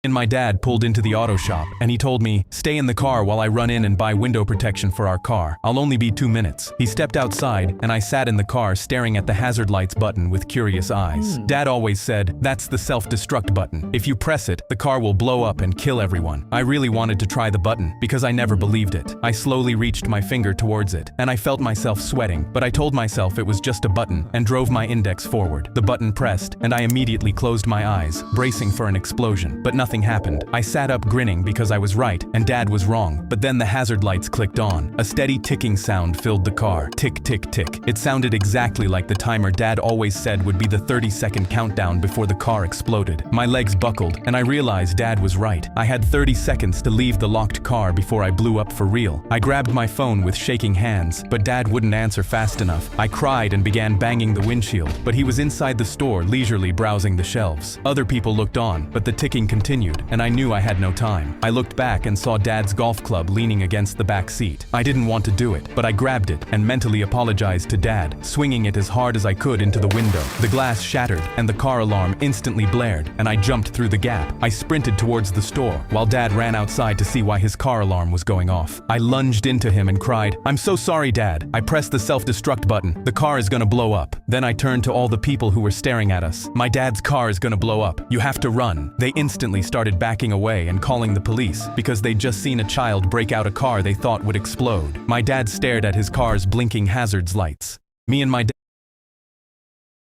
And my dad pulled into the auto shop, and he told me, "Stay in the car while I run in and buy window protection for our car. I'll only be 2 minutes." He stepped outside, and I sat in the car staring at the hazard lights button with curious eyes. Dad always said, "That's the self-destruct button. If you press it, the car will blow up and kill everyone." I really wanted to try the button, because I never believed it. I slowly reached my finger towards it, and I felt myself sweating, but I told myself it was just a button, and drove my index forward. The button pressed, and I immediately closed my eyes, bracing for an explosion. But nothing happened. I sat up grinning because I was right, and Dad was wrong. But then the hazard lights clicked on. A steady ticking sound filled the car. Tick, tick, tick. It sounded exactly like the timer Dad always said would be the 30-second countdown before the car exploded. My legs buckled, and I realized Dad was right. I had 30 seconds to leave the locked car before I blew up for real. I grabbed my phone with shaking hands, but Dad wouldn't answer fast enough. I cried and began banging the windshield, but he was inside the store leisurely browsing the shelves. Other people looked on, but the ticking continued, and I knew I had no time. I looked back and saw Dad's golf club leaning against the back seat. I didn't want to do it, but I grabbed it and mentally apologized to Dad, swinging it as hard as I could into the window. The glass shattered, and the car alarm instantly blared, and I jumped through the gap. I sprinted towards the store, while Dad ran outside to see why his car alarm was going off. I lunged into him and cried, "I'm so sorry, Dad. I pressed the self-destruct button. The car is gonna blow up." Then I turned to all the people who were staring at us. "My dad's car is gonna blow up. You have to run." They instantly started backing away and calling the police, because they'd just seen a child break out a car they thought would explode. My dad stared at his car's blinking hazards lights. Me and my